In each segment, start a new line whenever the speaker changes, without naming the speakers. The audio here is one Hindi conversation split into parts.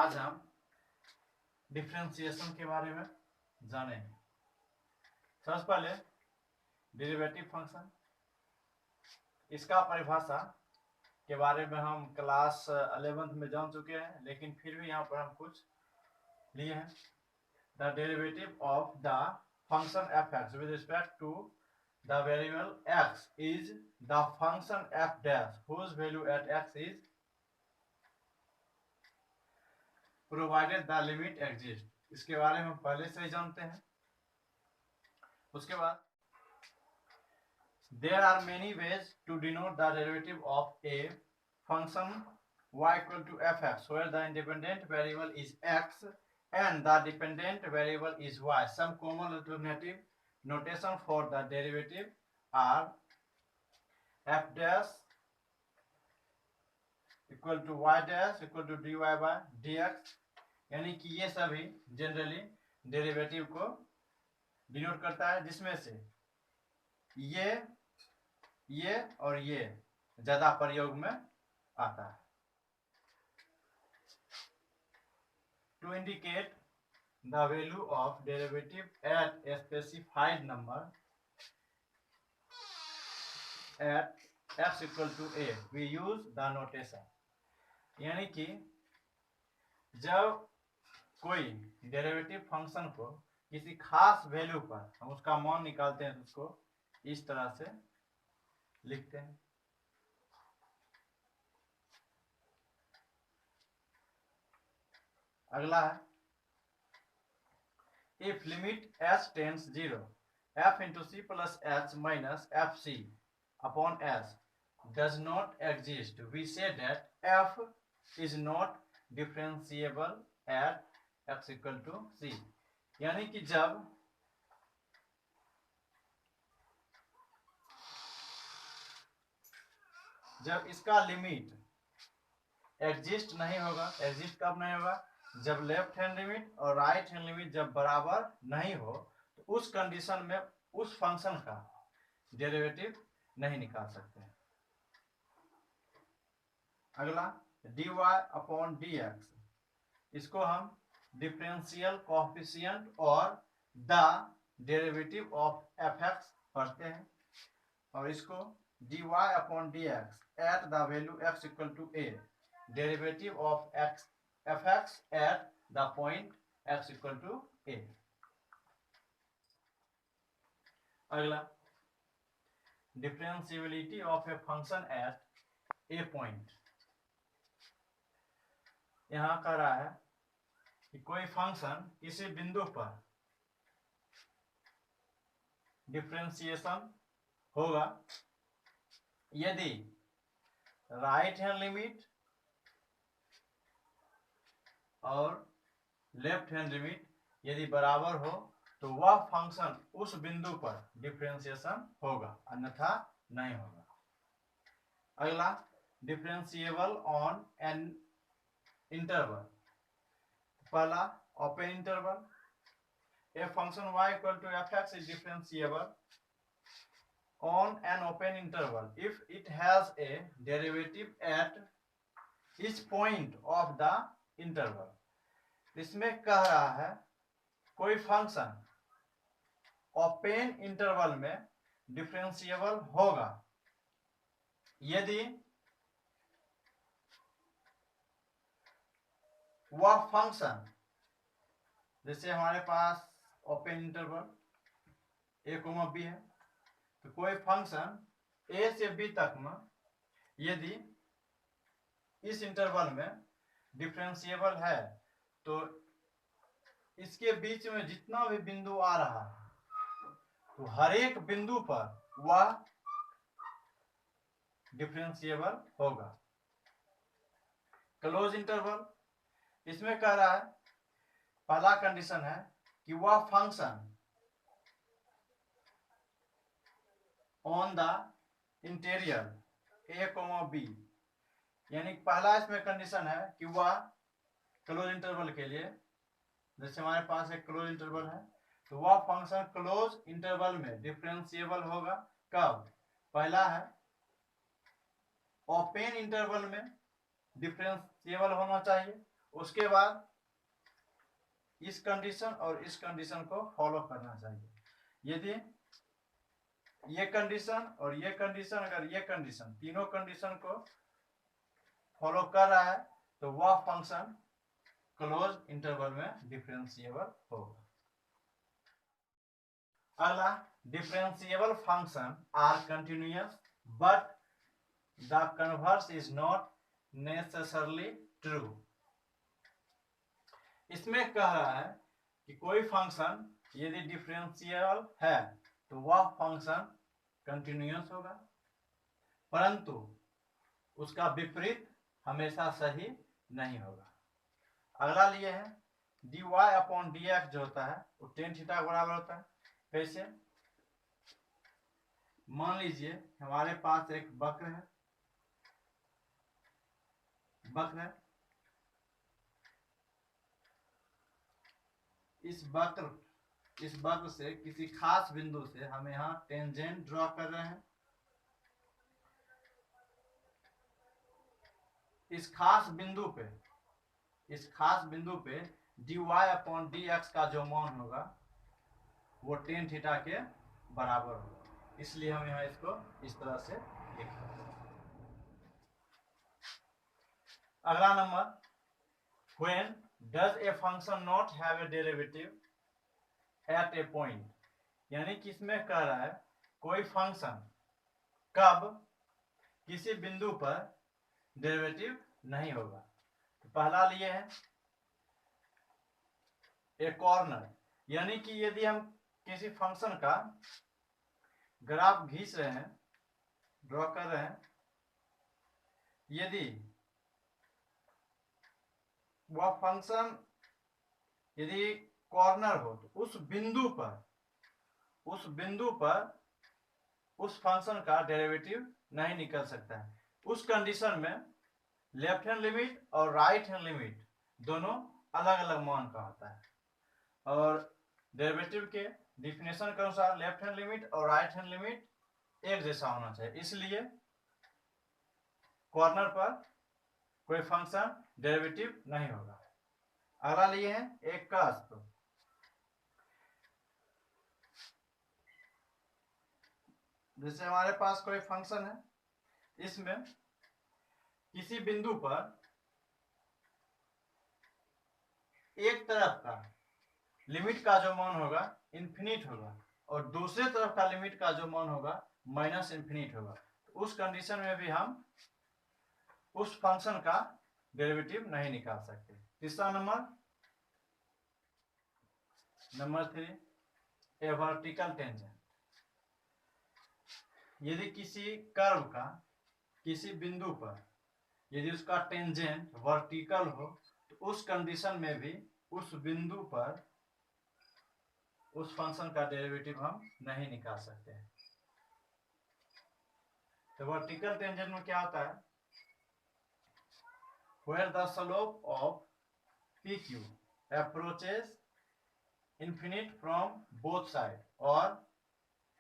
आज हम डिफरेंशिएशन के बारे में जानेंगे। सबसे पहले डेरिवेटिव फंक्शन, इसका परिभाषा के बारे में हम क्लास 11th में जान चुके हैं, लेकिन फिर भी यहाँ पर हम कुछ लिए हैं। The derivative of the function f x with respect to the variable x is the function f dash whose value at x is provided the limit exist. इसके बारे में पहले से ही जानते हैं। उसके बाद there are many ways to denote the derivative of a function y equal to fx where the independent variable is x and the dependent variable is y. Some common alternative notation for the derivative are f dash equal to y dash equal to dy by dx, यानी कि ये सभी जनरली डेरिवेटिव को डिनोट करता है, जिसमें से ये और ये ज्यादा प्रयोग में आता है। To indicate the value of derivative at a specified number at x equal to a we use the notation, यानी कि जब कोई डेरिवेटिव फंक्शन को किसी खास वैल्यू पर हम उसका मान निकालते हैं तो उसको इस तरह से लिखते हैं। अगला है if limit h tends 0 f into c plus h minus f c upon h does not exist, we say that f is not differentiable at x equal to c, यानी कि जब इसका लिमिट एग्जिस्ट नहीं होगा। एग्जिस्ट कब नहीं होगा? जब लेफ्ट हैंड लिमिट और राइट हैंड लिमिट जब बराबर नहीं हो, तो उस कंडीशन में उस फंक्शन का डेरिवेटिव नहीं निकाल सकते हैं। अगला dy अपॉन dx, इसको हम डिफरेंशियल कोएफिशिएंट और द डेरिवेटिव ऑफ fx पढ़ते हैं, और इसको dy upon dx at the value x equal to a derivative of x fx at the point x equal to a। अगला differentiability of a function at a point, यहां कह रहा है कि कोई फंक्शन किसी बिंदु पर डिफरेंशिएशन होगा यदि राइट हैंड लिमिट और लेफ्ट हैंड लिमिट यदि बराबर हो, तो वह फंक्शन उस बिंदु पर डिफरेंशिएशन होगा, अन्यथा नहीं होगा। अगला डिफरेंशिएबल ऑन एन इंटरवल, पहला open interval, a function y equal to fx is differentiable on an open interval if it has a derivative at each point of the interval। इसमें कह रहा है कोई फंक्शन ओपन इंटरवल में डिफरेंशिएबल होगा यदि वह फंक्शन, जैसे हमारे पास open interval a comma b है, तो कोई फंक्शन a से b तक में यदि इस इंटरवल में डिफरेंशिएबल है, तो इसके बीच में जितना भी बिंदु आ रहा है, तो हर एक बिंदु पर वह डिफरेंशिएबल होगा। क्लोज इंटरवल, इसमें कह रहा है पहला कंडीशन है कि वह function on the interior a comma b, यानी पहला इसमें कंडीशन है कि वह क्लोज इंटरवल के लिए, जैसे हमारे पास एक क्लोज इंटरवल है, तो वह फंक्शन क्लोज इंटरवल में डिफरेंशिएबल होगा। कब? पहला है ओपन इंटरवल में डिफरेंशिएबल होना चाहिए, उसके बाद इस कंडीशन और इस कंडीशन को फॉलो करना चाहिए। यदि ये कंडीशन और ये कंडीशन, अगर ये कंडीशन, तीनों कंडीशन को फॉलो कर रहा है तो वह फंक्शन क्लोज इंटरवल में डिफरेंशिएबल होगा। अगला, differentiable function are continuous but the converse is not necessarily true. इसमें कह रहा है कि कोई फंक्शन यदि डिफरेंशिएबल है तो वह फंक्शन कंटिन्यूअस होगा, परंतु उसका विपरीत हमेशा सही नहीं होगा। अगला लिए है dy अपॉन dx जो होता है वो टेन थीटा के बराबर होता है। कैसे? मान लीजिए हमारे पास एक वक्र है, इस वक्र से किसी खास बिंदु से हम यहाँ टेंजेंट ड्रॉ कर रहे हैं। इस खास बिंदु पे dy अपॉन dx का जो मान होगा वो टेन थीटा के बराबर होगा, इसलिए हम यहाँ इसको इस तरह से लिखते हैं। अगला number, when does a function not have a derivative at a point, यानी कि इसमें कह रहा है कोई फंक्शन कब किसी बिंदु पर डेरिवेटिव नहीं होगा। तो पहला लिए है ए कॉर्नर, यानी कि यदि हम किसी फंक्शन का ग्राफ खींच रहे हैं, ड्रॉ कर रहे हैं, यदि वह फंक्शन यदि कॉर्नर हो तो उस बिंदु पर उस फंक्शन का डेरिवेटिव नहीं निकल सकता है। उस कंडीशन में लेफ्ट हैंड लिमिट और राइट हैंड लिमिट दोनों अलग अलग मान का होता है, और डेरिवेटिव के डिफिनेशन के अनुसार लेफ्ट हैंड लिमिट और राइट हैंड लिमिट एक जैसा होना चाहिए, इसलिए कॉर्नर पर कोई फंक्शन डेरिवेटिव नहीं होगा। अगला लिए हैं एक कस्प, जैसे हमारे पास कोई फंक्शन है, इसमें किसी बिंदु पर एक तरफ का लिमिट का जो मान होगा इन्फिनिट होगा और दूसरे तरफ का लिमिट का जो मान होगा माइनस इन्फिनिट होगा। तो उस कंडीशन में भी हम उस फंक्शन का डेरिवेटिव नहीं निकाल सकते। तीसरा नंबर 3, ए वर्टिकल टेंजेंट, यदि किसी कर्व का किसी बिंदु पर यदि उसका टेंजेंट वर्टिकल हो तो उस कंडीशन में भी उस बिंदु पर उस फंक्शन का डेरिवेटिव हम नहीं निकाल सकते हैं। तो वर्टिकल टेंजेंट में क्या होता है, where the slope of PQ approaches infinite from both sides or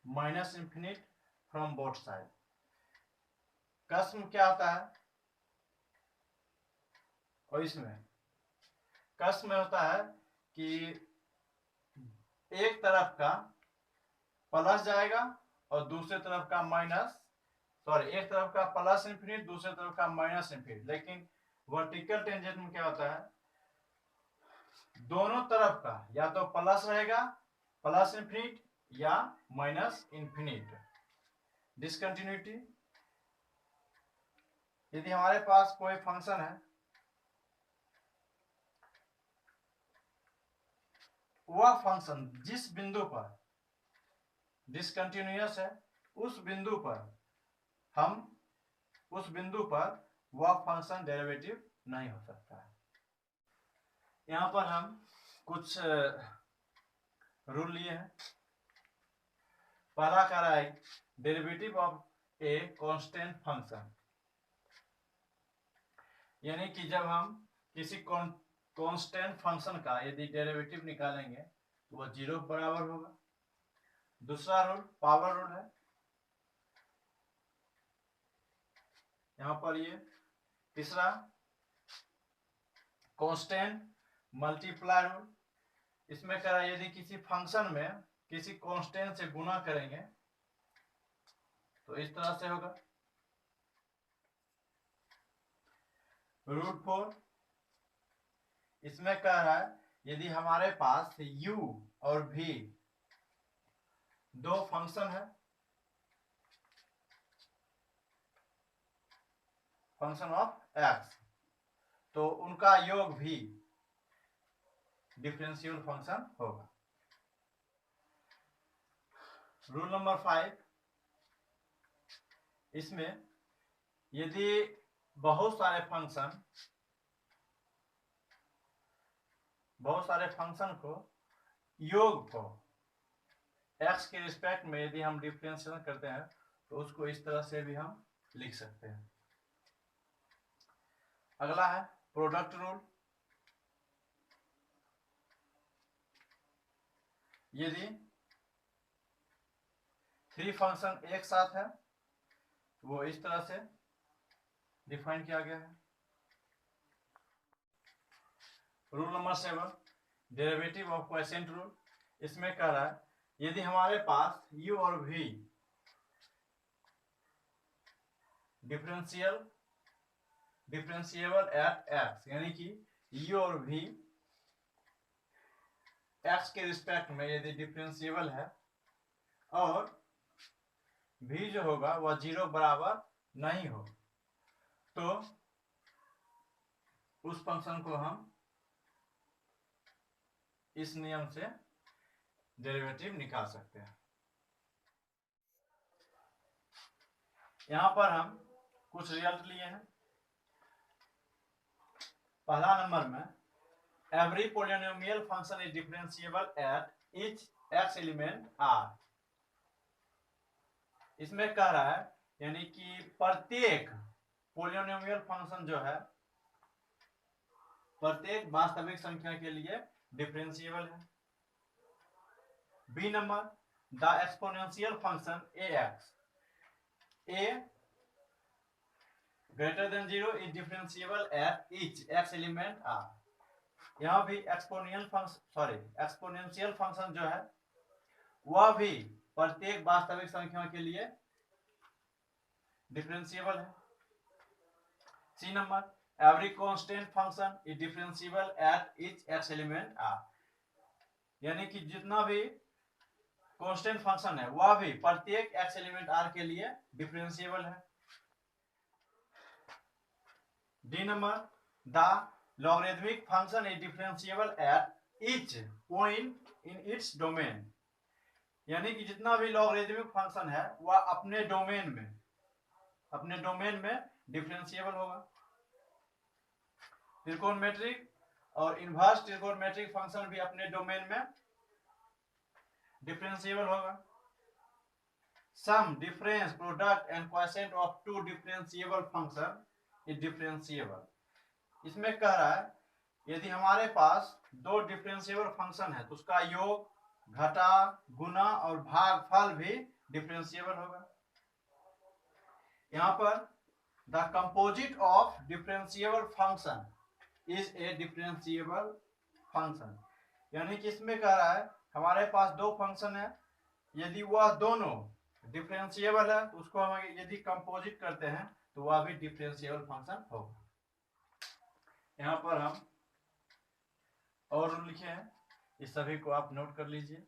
minus infinite from both sides। Cusp में क्या होता है, और इसमें कस्प में होता है कि एक तरफ का प्लस जाएगा और दूसरे तरफ का एक तरफ का प्लस इन्फिनिट दूसरे तरफ का माइनस इन्फिनिट। लेकिन वर्टिकल टेंजेंट में क्या होता है, दोनों तरफ का या तो प्लस रहेगा प्लस इन्फिनिट या माइनस इन्फिनिट। डिसकंटिन्यूटी, यदि हमारे पास कोई फंक्शन है, वह फंक्शन जिस बिंदु पर डिसकंटिन्यूअस है उस बिंदु पर वह फंक्शन डेरिवेटिव नहीं हो सकता है। यहां पर हम कुछ रूल लिए हैं। पहला कह रहा है derivative of a constant function, यानी कि जब हम किसी कांस्टेंट फंक्शन का यदि डेरिवेटिव निकालेंगे तो वह 0 के बराबर होगा। दूसरा रूल पावर रूल है, यहां पर ये। तीसरा कांस्टेंट मल्टीप्लाई रूल। इसमें कह रहा है यदि किसी फंक्शन में किसी कांस्टेंट से गुना करेंगे तो इस तरह से होगा। √4 इसमें कह रहा है यदि हमारे पास u और v दो फंक्शन है, फंक्शन ऑफ x, तो उनका योग भी डिफरेंशियल फंक्शन होगा। रूल नंबर 5, इसमें यदि बहुत सारे फंक्शन को योग को x के रिस्पेक्ट में यदि हम डिफरेंशिएशन करते हैं तो उसको इस तरह से भी हम लिख सकते हैं। अगला है प्रोडक्ट रूल। यदि 3 फंक्शन एक साथ है तो वो इस तरह से डिफाइन किया गया है। Rule number 7, derivative of quotient rule. इसमें कह रहा है यदि हमारे पास u और v डिफरेंशिएबल एट x, यानी कि u और v x के रिस्पेक्ट में यदि डिफरेंशिएबल है और v जो होगा वह 0 बराबर नहीं हो, तो उस फंक्शन को हम इस नियम से डेरिवेटिव निकाल सकते हैं। यहां पर हम कुछ रिजल्ट लिए हैं। पहला नंबर में every polynomial function is differentiable at each x element r। इसमें कह रहा है यानी कि प्रत्येक पॉलिनोमियल फंक्शन जो है प्रत्येक वास्तविक संख्या के लिए डिफरेंशिएबल है। B number the exponential function ax a greater than 0 is differentiable at each x element r। यहाँ भी एक्सपोनेंशियल फंक्शन जो है वह भी प्रत्येक वास्तविक संख्या के लिए डिफरेंशिएबल है। C number every constant function is differentiable at each x element r। यानी कि जितना भी कांस्टेंट फंक्शन है वह भी प्रत्येक x एलिमेंट r के लिए डिफरेंशिएबल है। D number the logarithmic function is differentiable at each point in its domain. यानी कि जितना भी लॉगरिथमिक फंक्शन है वह अपने डोमेन में डिफरेंशिएबल होगा। त्रिकोणमेट्रिक और इनवर्स त्रिकोणमेट्रिक फंक्शन भी अपने डोमेन में डिफरेंशिएबल होगा। Sum difference product and quotient of two differentiable function is differentiable. इसमें कह रहा है यदि हमारे पास दो डिफरेंशिएबल फंक्शन है तो उसका योग, घटा, गुना और भागफल भी डिफरेंशिएबल होगा। यहां पर the composite of differentiable function is a differentiable function. यानी कि इसमें कह रहा है हमारे पास दो फंक्शन है, यदि वह दोनों डिफरेंशिएबल है तो उसको हम यदि कंपोजिट करते हैं तो वह भी डिफरेंशिएबल फंक्शन होगा। यहाँ पर हम और लिखे हैं, इस सभी को आप नोट कर लीजिए।